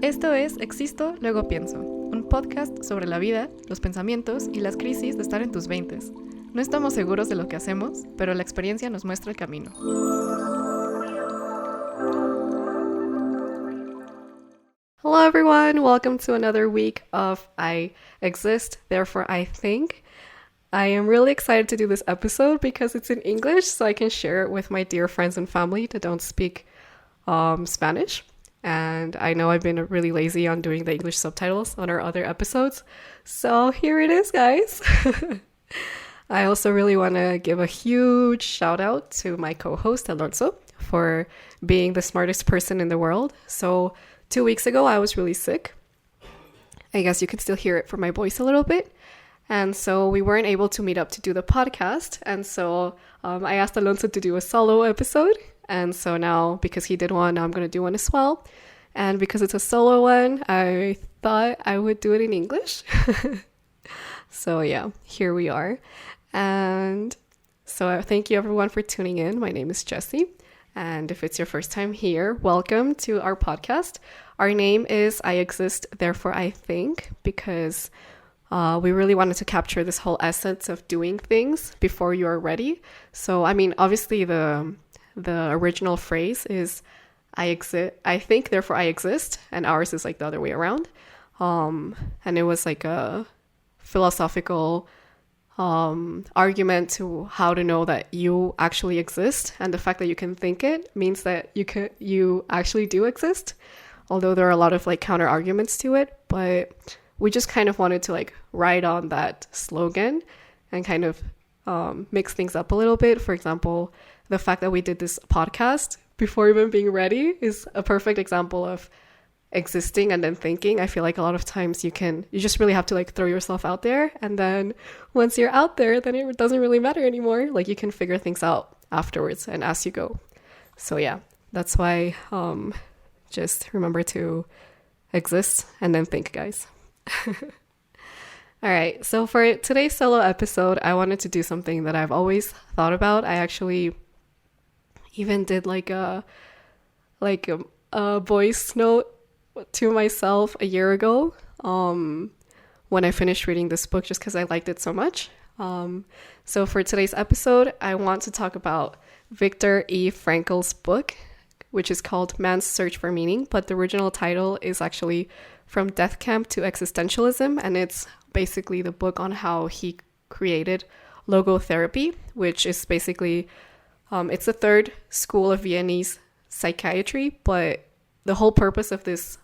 Esto es Existo, luego pienso, un podcast sobre la vida, los pensamientos y las crisis de estar en tus 20s. No estamos seguros de lo que hacemos, pero la experiencia nos muestra el camino. Hello everyone, welcome to another week of I Exist, Therefore I Think. I am really excited to do this episode because it's in English, so I can share it with my dear friends and family that don't speak Spanish. And I know I've been really lazy on doing the English subtitles on our other episodes. So here it is, guys. I also really want to give a huge shout out to my co-host, Alonso, for being the smartest person in the world. So 2 weeks ago, I was really sick. I guess you can still hear it from my voice a little bit. And so we weren't able to meet up to do the podcast. And so I asked Alonso to do a solo episode. And so now, because he did one, now I'm going to do one as well. And because it's a solo one, I thought I would do it in English. So yeah, here we are. And so thank you everyone for tuning in. My name is Jessie. And if it's your first time here, welcome to our podcast. Our name is I Exist, Therefore I Think, because we really wanted to capture this whole essence of doing things before you are ready. So, I mean, obviously the original phrase is I think, therefore I exist, and ours is like the other way around. And it was like a philosophical argument to how to know that you actually exist, and the fact that you can think it means that you actually do exist. Although there are a lot of like counter arguments to it, but we just kind of wanted to like ride on that slogan and kind of mix things up a little bit. For example, the fact that we did this podcast before even being ready is a perfect example of existing and then thinking. I feel like a lot of times you just really have to like throw yourself out there, and then once you're out there, then it doesn't really matter anymore. Like you can figure things out afterwards and as you go. So yeah, that's why just remember to exist and then think, guys. All right, so for today's solo episode, I wanted to do something that I've always thought about. I actually even did like a voice note to myself a year ago when I finished reading this book, just because I liked it so much. So for today's episode, I want to talk about Viktor E. Frankl's book, which is called Man's Search for Meaning, but the original title is actually From Death Camp to Existentialism, and it's basically the book on how he created logotherapy, which is basically it's the third school of Viennese psychiatry, but the whole purpose of this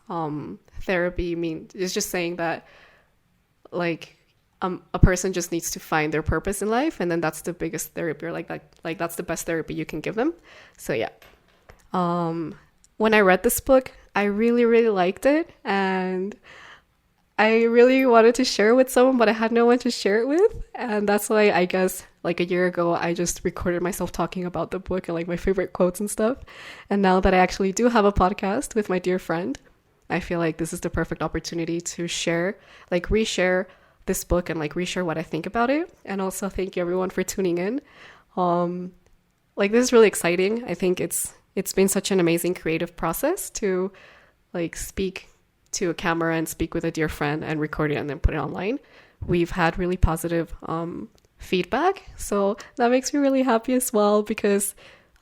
therapy is just saying that like a person just needs to find their purpose in life, and then that's the biggest therapy, or like that's the best therapy you can give them. So yeah, when I read this book, I really, really liked it, and I really wanted to share it with someone, but I had no one to share it with. And that's why I guess like a year ago, I just recorded myself talking about the book and like my favorite quotes and stuff. And now that I actually do have a podcast with my dear friend, I feel like this is the perfect opportunity to reshare this book and like reshare what I think about it. And also thank you everyone for tuning in. Like this is really exciting. I think it's been such an amazing creative process to like speak to a camera and speak with a dear friend and record it and then put it online. We've had really positive feedback, so that makes me really happy as well, because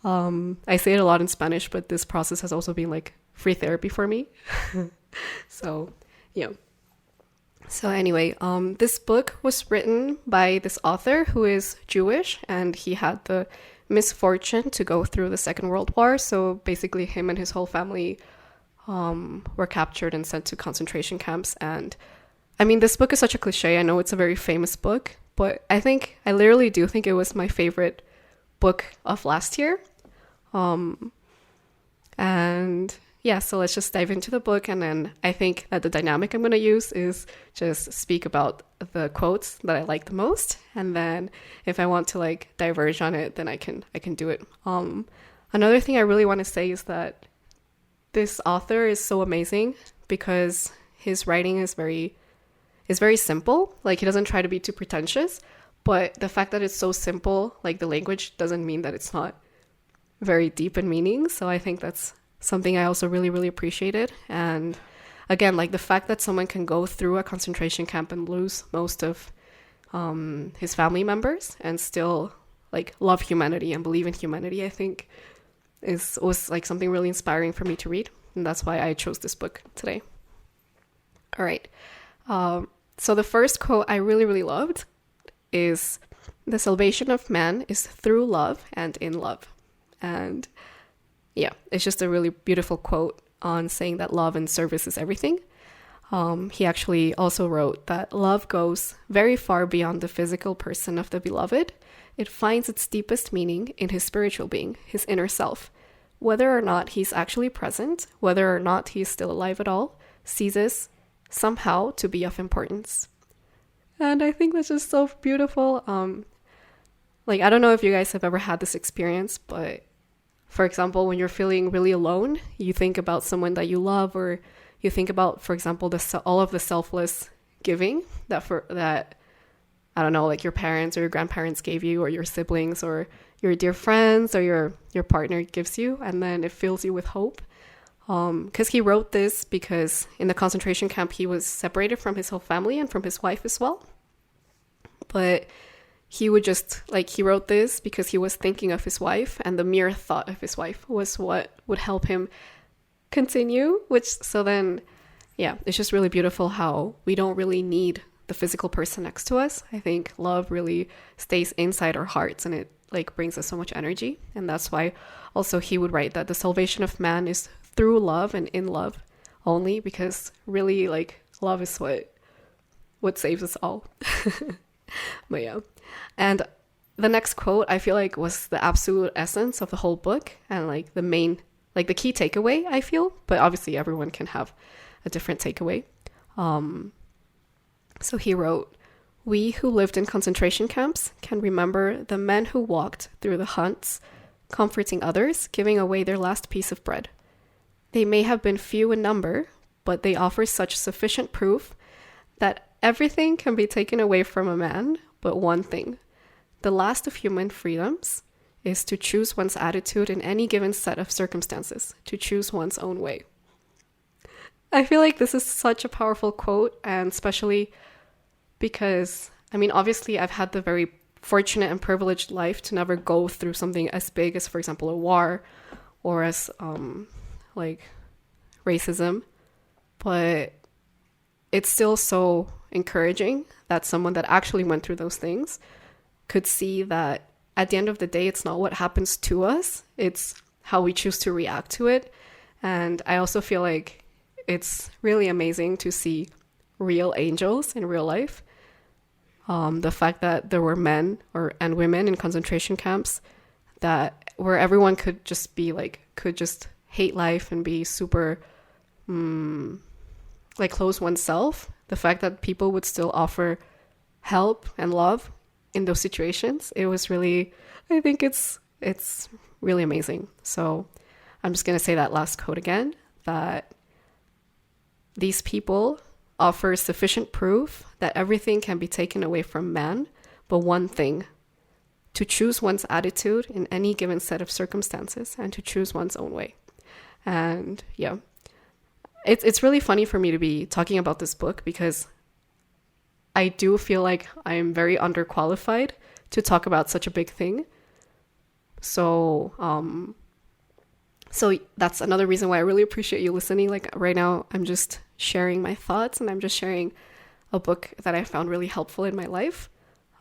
I say it a lot in Spanish, but this process has also been like free therapy for me. So yeah. So anyway, this book was written by this author who is Jewish, and he had the misfortune to go through the Second World War. So basically him and his whole family were captured and sent to concentration camps. And I mean, this book is such a cliche. I know it's a very famous book, but I literally do think it was my favorite book of last year. And yeah, so let's just dive into the book. And then I think that the dynamic I'm going to use is just speak about the quotes that I like the most. And then if I want to like diverge on it, then I can do it. Another thing I really want to say is that this author is so amazing because his writing is very simple. Like he doesn't try to be too pretentious, but the fact that it's so simple, like the language, doesn't mean that it's not very deep in meaning. So I think that's something I also really, really appreciated. And again, like the fact that someone can go through a concentration camp and lose most of his family members and still like love humanity and believe in humanity, I think was like something really inspiring for me to read. And that's why I chose this book today. All right. So the first quote I really, really loved is, "The salvation of man is through love and in love." And yeah, it's just a really beautiful quote on saying that love and service is everything. He actually also wrote that love goes very far beyond the physical person of the beloved. It finds its deepest meaning in his spiritual being, his inner self. Whether or not he's actually present, whether or not he's still alive at all, ceases somehow to be of importance. And I think that's just so beautiful. Like, I don't know if you guys have ever had this experience, but for example, when you're feeling really alone, you think about someone that you love, or you think about, for example, all of the selfless giving that I don't know, like your parents or your grandparents gave you, or your siblings, or your dear friends, or your partner gives you, and then it fills you with hope. Because he wrote this because in the concentration camp, he was separated from his whole family and from his wife as well. But he would just, like, he wrote this because he was thinking of his wife, and the mere thought of his wife was what would help him continue. So then, yeah, it's just really beautiful how we don't really need the physical person next to us. I think love really stays inside our hearts, and it like brings us so much energy. And that's why also he would write that the salvation of man is through love and in love only, because really, like, love is what saves us all. But yeah. And the next quote I feel like was the absolute essence of the whole book, and like the main, like the key takeaway, I feel, but obviously everyone can have a different takeaway. So he wrote, "We who lived in concentration camps can remember the men who walked through the hunts, comforting others, giving away their last piece of bread. They may have been few in number, but they offer such sufficient proof that everything can be taken away from a man but one thing. The last of human freedoms is to choose one's attitude in any given set of circumstances, to choose one's own way." I feel like this is such a powerful quote, and especially because, I mean, obviously I've had the very fortunate and privileged life to never go through something as big as, for example, a war, or as like racism, but it's still so encouraging that someone that actually went through those things could see that at the end of the day, it's not what happens to us, it's how we choose to react to it. And I also feel like it's really amazing to see real angels in real life. The fact that there were men and women in concentration camps where everyone could just hate life and be super like close oneself. The fact that people would still offer help and love in those situations, it was really, I think it's really amazing. So I'm just going to say that last quote again, that these people offer sufficient proof that everything can be taken away from man, but one thing: to choose one's attitude in any given set of circumstances and to choose one's own way. And yeah, it's really funny for me to be talking about this book, because I do feel like I'm very underqualified to talk about such a big thing. So that's another reason why I really appreciate you listening. Like right now, I'm just sharing my thoughts, and I'm just sharing a book that I found really helpful in my life.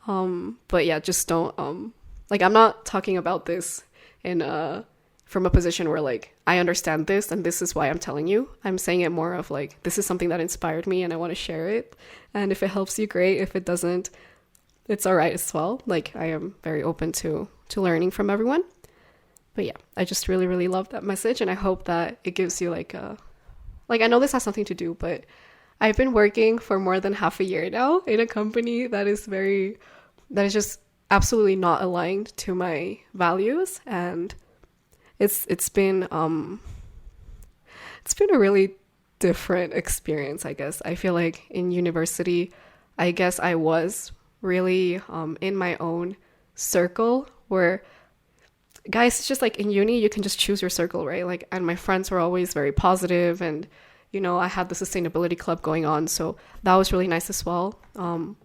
But yeah, just don't, like, I'm not talking about this from a position where like, I understand this and this is why I'm telling you. I'm saying it more of like, this is something that inspired me and I want to share it. And if it helps you, great. If it doesn't, it's all right as well. Like, I am very open to learning from everyone. But yeah, I just really, really love that message. And I hope that it gives you like I know this has something to do, but I've been working for more than half a year now in a company that is just absolutely not aligned to my values. And it's been a really different experience, I guess. I feel like in university, I guess I was really in my own circle, where guys, it's just like in uni, you can just choose your circle, right? Like, and my friends were always very positive, and I had the sustainability club going on, so that was really nice as well.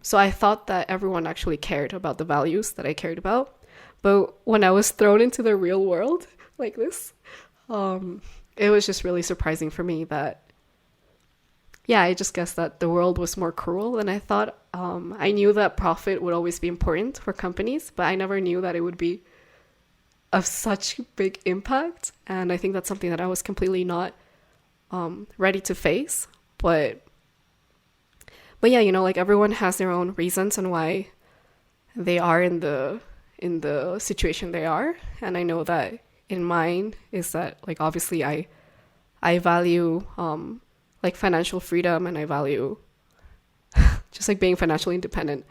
So I thought that everyone actually cared about the values that I cared about. But when I was thrown into the real world like this, it was just really surprising for me that, yeah, I just guessed that the world was more cruel than I thought. I knew that profit would always be important for companies, but I never knew that it would be of such big impact. And I think that's something that I was completely not ready to face. But yeah, like everyone has their own reasons on why they are in the situation they are. And I know that in mine is that, like, obviously I value like financial freedom, and I value just like being financially independent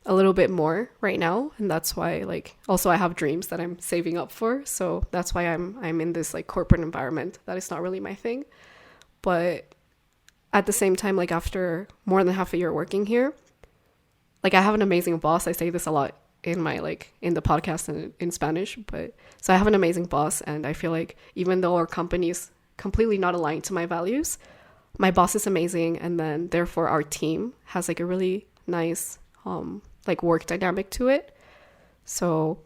a little bit more right now. And that's why, like, also I have dreams that I'm saving up for, so that's why I'm in this like corporate environment that is not really my thing. But at the same time, like, after more than half a year working here, like, I have an amazing boss. I say this a lot in my, like, in the podcast and in Spanish, but so I have an amazing boss, and I feel like even though our company is completely not aligned to my values, my boss is amazing, and then therefore our team has like a really nice like work dynamic to it. So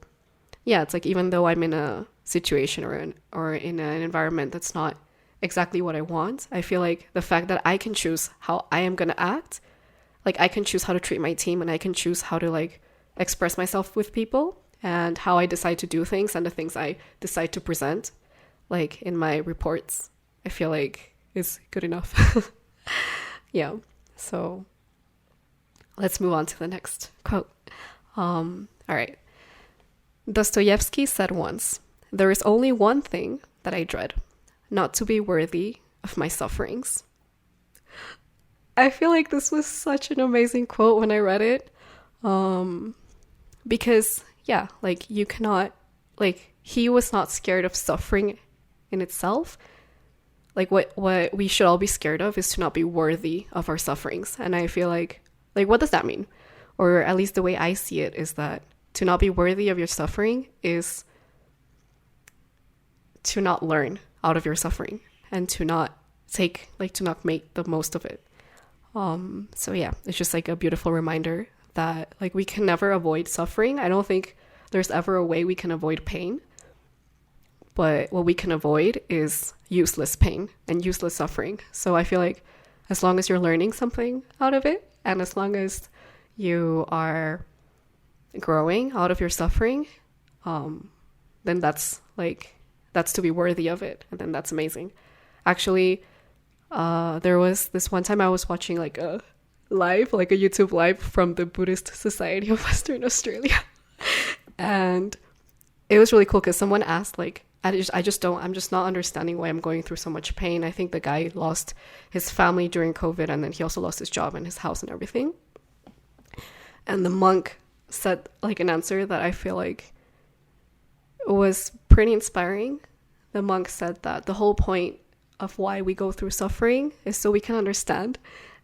yeah, it's like, even though I'm in a situation or in an environment that's not exactly what I want, I feel like the fact that I can choose how I am going to act, like I can choose how to treat my team, and I can choose how to like express myself with people, and how I decide to do things, and the things I decide to present, like in my reports, I feel like is good enough. Yeah. So let's move on to the next quote. All right. Dostoevsky said once, "There is only one thing that I dread, not to be worthy of my sufferings." I feel like this was such an amazing quote when I read it. Because yeah, like, you cannot, like, he was not scared of suffering in itself. Like, what we should all be scared of is to not be worthy of our sufferings. And I feel like, what does that mean? Or at least the way I see it is that to not be worthy of your suffering is to not learn out of your suffering, and to not make the most of it. So yeah, it's just like a beautiful reminder that, like, we can never avoid suffering. I don't think there's ever a way we can avoid pain. But what we can avoid is useless pain and useless suffering. So I feel like as long as you're learning something out of it, and as long as you are growing out of your suffering, then that's to be worthy of it. And then that's amazing. Actually, there was this one time I was watching like a YouTube live from the Buddhist Society of Western Australia. And it was really cool because someone asked, like, I'm just not understanding why I'm going through so much pain. I think the guy lost his family during COVID, and then he also lost his job and his house and everything. And the monk said like an answer that I feel like was pretty inspiring. The monk said that the whole point of why we go through suffering is so we can understand,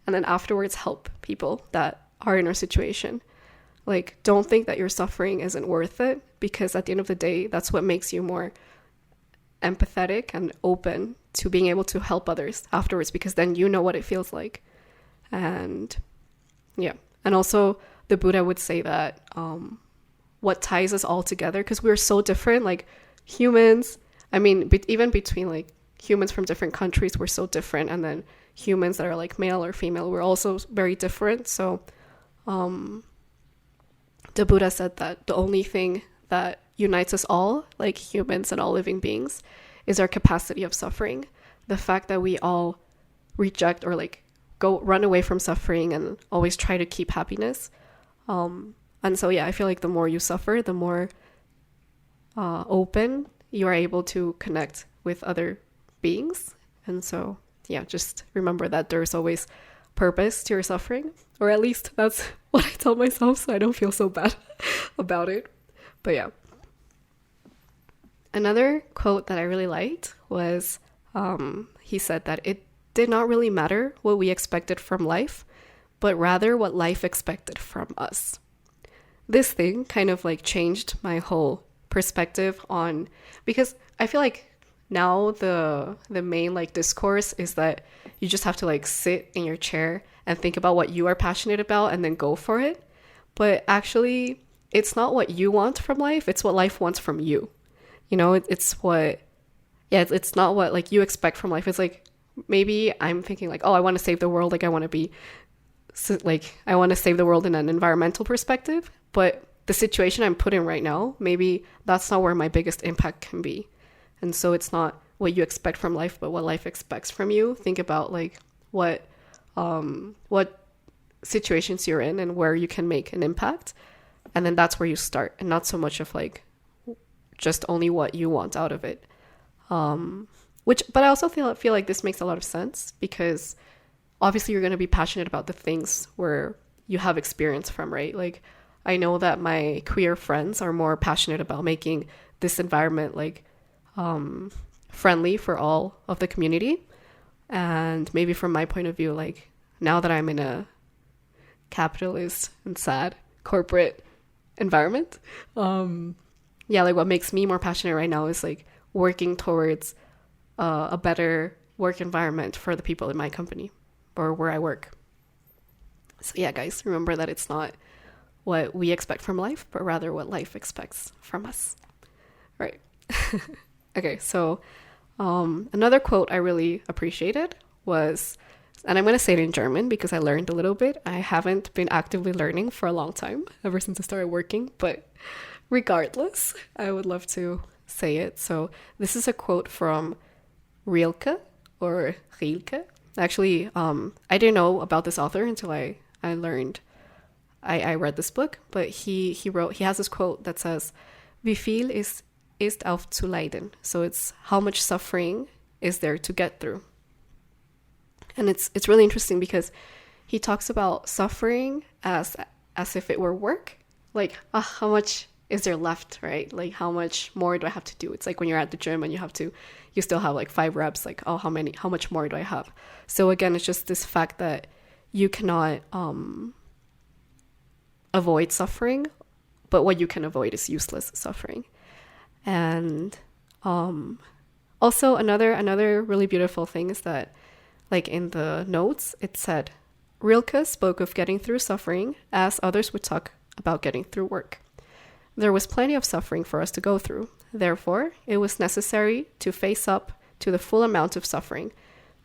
and then afterwards help people that are in our situation. Like, don't think that your suffering isn't worth it, because at the end of the day, that's what makes you more empathetic and open to being able to help others afterwards, because then you know what it feels like. And yeah, and also the Buddha would say that what ties us all together, because we're so different, like humans, I mean, even between like humans from different countries, we're so different, and then humans that are like male or female, we're also very different. So the Buddha said that the only thing that unites us all, like humans and all living beings, is our capacity of suffering. The fact that we all reject or like run away from suffering and always try to keep happiness. And so yeah, I feel like the more you suffer, the more open you are able to connect with other beings. And so yeah, just remember that there's always purpose to your suffering, or at least that's what I tell myself, so I don't feel so bad about it. But yeah. Another quote that I really liked was, he said that it did not really matter what we expected from life, but rather what life expected from us. This thing kind of like changed my whole perspective on, because I feel like now the main like discourse is that you just have to like sit in your chair and think about what you are passionate about and then go for it. But actually, it's not what you want from life, it's what life wants from you. You know, it's what, yeah, it's not what like you expect from life. It's like, maybe I'm thinking like, oh, I want to save the world. Like I want to be, like, I want to save the world in an environmental perspective. But the situation I'm put in right now, maybe that's not where my biggest impact can be. And so it's not what you expect from life, but what life expects from you. Think about like what situations you're in and where you can make an impact. And then that's where you start, and not so much of like just only what you want out of it. But I also feel like this makes a lot of sense, because obviously you're going to be passionate about the things where you have experience from, right? Like I know that my queer friends are more passionate about making this environment like friendly for all of the community. And maybe from my point of view, like now that I'm in a capitalist and sad corporate environment, yeah, like what makes me more passionate right now is like working towards a better work environment for the people in my company or where I work. So yeah, guys, remember that it's not what we expect from life, but rather what life expects from us. Right. Okay, so another quote I really appreciated was, and I'm going to say it in German because I learned a little bit. I haven't been actively learning for a long time, ever since I started working, but regardless, I would love to say it. So this is a quote from Rilke, or Rilke. Actually, I didn't know about this author until I read this book, but he has this quote that says, "Wie viel ist aufzuleiden?" So it's how much suffering is there to get through. And it's really interesting because he talks about suffering as if it were work. Like, how much is there left, right? Like, how much more do I have to do? It's like when you're at the gym and you still have like 5 reps, like, oh, how much more do I have? So again, it's just this fact that you cannot avoid suffering, but what you can avoid is useless suffering. And also another really beautiful thing is that, like in the notes, it said, Rilke spoke of getting through suffering as others would talk about getting through work. There was plenty of suffering for us to go through. Therefore, it was necessary to face up to the full amount of suffering,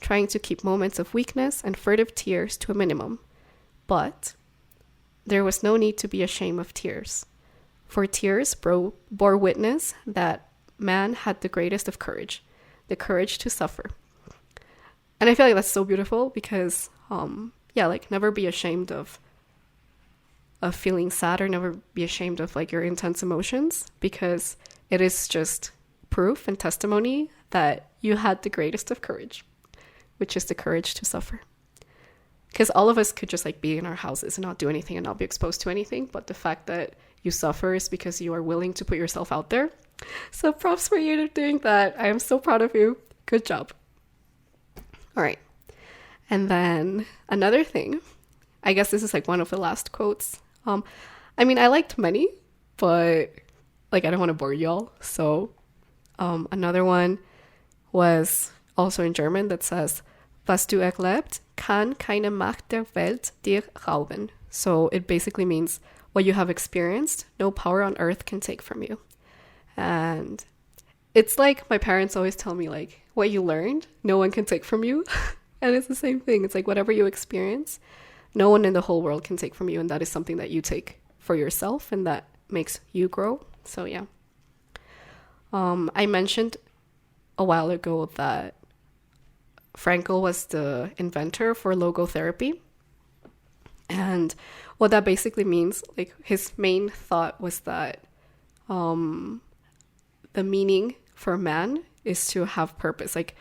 trying to keep moments of weakness and furtive tears to a minimum. But there was no need to be ashamed of tears, for tears bore witness that man had the greatest of courage, the courage to suffer. And I feel like that's so beautiful because, like never be ashamed of feeling sad, or never be ashamed of like your intense emotions, because it is just proof and testimony that you had the greatest of courage, which is the courage to suffer. Because all of us could just like be in our houses and not do anything and not be exposed to anything, but the fact that you suffer is because you are willing to put yourself out there. So props for you for doing that. I am so proud of you. Good job. All right. And then another thing, I guess this is like one of the last quotes. I mean, I liked many, but like I don't want to bore y'all. So another one was also in German that says, "Was du erlebt, kann keine Macht der Welt dir rauben." So it basically means what you have experienced, no power on earth can take from you. And it's like my parents always tell me, like, what you learned, no one can take from you. And it's the same thing. It's like whatever you experience, no one in the whole world can take from you. And that is something that you take for yourself and that makes you grow. So yeah. I mentioned a while ago that Frankl was the inventor for logotherapy. And what that basically means, like his main thought was that the meaning for man is to have purpose. Like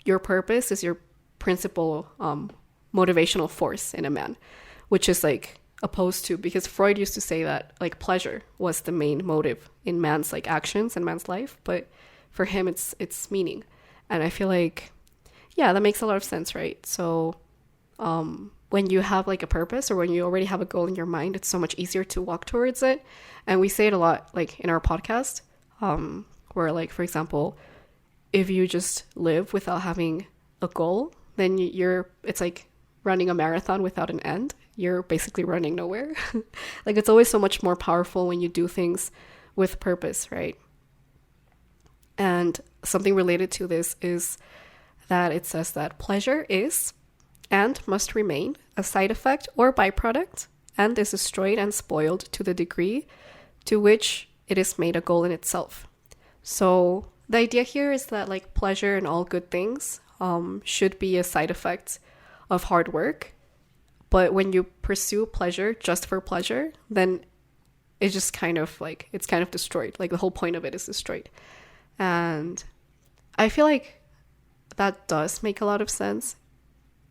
your purpose is your principal motivational force in a man, which is like opposed to, because Freud used to say that like pleasure was the main motive in man's like actions and man's life, but for him it's meaning. And I feel like, yeah, that makes a lot of sense, right? So when you have like a purpose, or when you already have a goal in your mind, it's so much easier to walk towards it. And we say it a lot like in our podcast, where like, for example, if you just live without having a goal, then it's like running a marathon without an end. You're basically running nowhere. Like, it's always so much more powerful when you do things with purpose, right? And something related to this is that it says that pleasure is and must remain a side effect or byproduct, and is destroyed and spoiled to the degree to which it is made a goal in itself. So the idea here is that like pleasure and all good things should be a side effect of hard work. But when you pursue pleasure just for pleasure, then it's just kind of like, it's kind of destroyed. Like the whole point of it is destroyed. And I feel like that does make a lot of sense.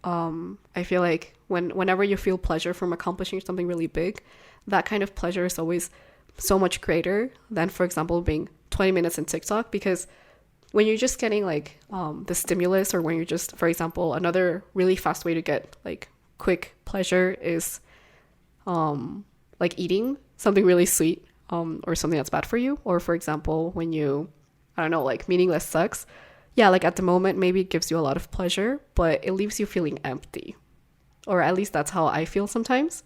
I feel like whenever you feel pleasure from accomplishing something really big, that kind of pleasure is always so much greater than, for example, being 20 minutes in TikTok. Because when you're just getting like the stimulus, or when you're just, for example, another really fast way to get like quick pleasure is like eating something really sweet or something that's bad for you. Or for example, when you, I don't know, like meaningless sex. Yeah, like at the moment, maybe it gives you a lot of pleasure, but it leaves you feeling empty. Or at least that's how I feel sometimes.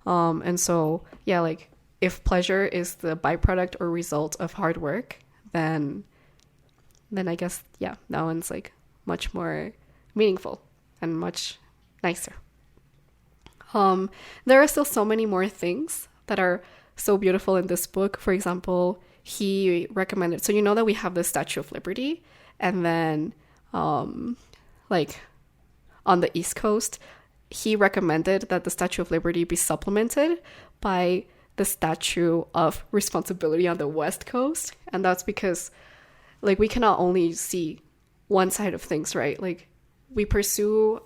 And so, yeah, like if pleasure is the byproduct or result of hard work, then I guess, yeah, that one's like much more meaningful and much nicer. There are still so many more things that are so beautiful in this book. For example, he recommended, so you know that we have the Statue of Liberty, and then like on the East Coast, he recommended that the Statue of Liberty be supplemented by the Statue of Responsibility on the West Coast. And that's because like we cannot only see one side of things, right? Like we pursue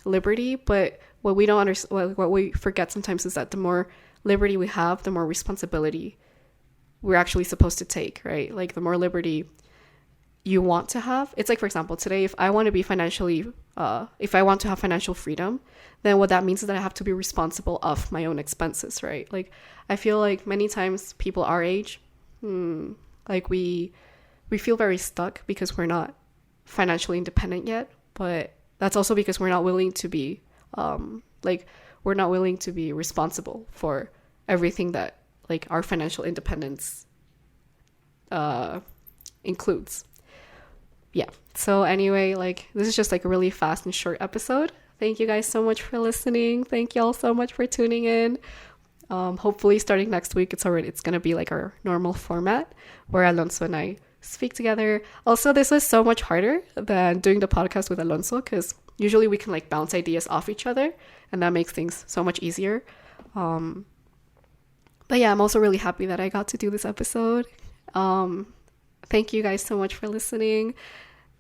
liberty, but what we don't understand, what we forget sometimes is that the more liberty we have, the more responsibility we're actually supposed to take, right? Like the more liberty you want to have. It's like, for example, today, if I want to be financially, if I want to have financial freedom, then what that means is that I have to be responsible of my own expenses, right? Like, I feel like many times people our age, like we feel very stuck because we're not financially independent yet, but that's also because we're not willing to be, we're not willing to be responsible for everything that like our financial independence includes. Yeah. So anyway, like this is just like a really fast and short episode. Thank you guys so much for listening. Thank y'all so much for tuning in. Hopefully starting next week, it's gonna be like our normal format where Alonso and I speak together. Also, this was so much harder than doing the podcast with Alonso, because usually we can like bounce ideas off each other, and that makes things so much easier. But yeah, I'm also really happy that I got to do this episode. Thank you guys so much for listening.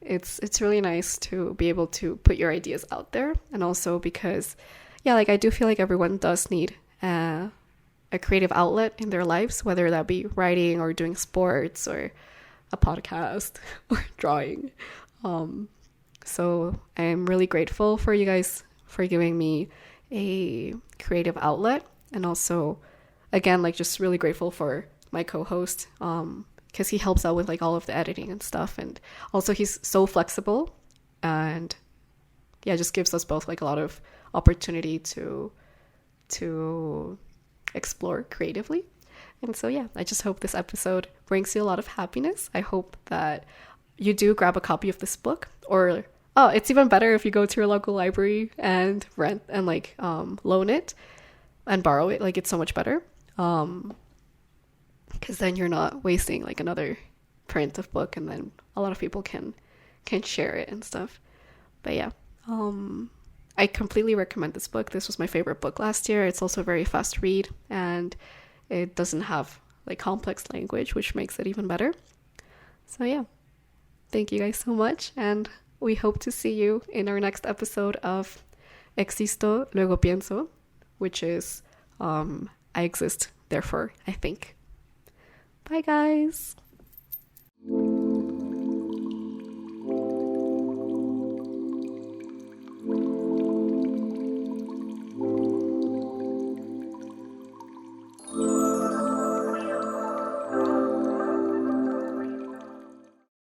It's really nice to be able to put your ideas out there, and also because, yeah, like I do feel like everyone does need a creative outlet in their lives, whether that be writing or doing sports or a podcast or drawing. So I'm really grateful for you guys for giving me a creative outlet, and also, again, like just really grateful for my co-host, because he helps out with like all of the editing and stuff, and also he's so flexible, and yeah, just gives us both like a lot of opportunity to explore creatively. And so yeah, I just hope this episode brings you a lot of happiness. I hope that you do grab a copy of this book, or it's even better if you go to your local library and rent and like loan it and borrow it. Like it's so much better, because then you're not wasting like another print of book, and then a lot of people can share it and stuff. But yeah, I completely recommend this book. This was my favorite book last year. It's also a very fast read, and it doesn't have like complex language, which makes it even better. So yeah, thank you guys so much, and we hope to see you in our next episode of Existo, Luego Pienso, which is I exist, therefore I think. Bye guys!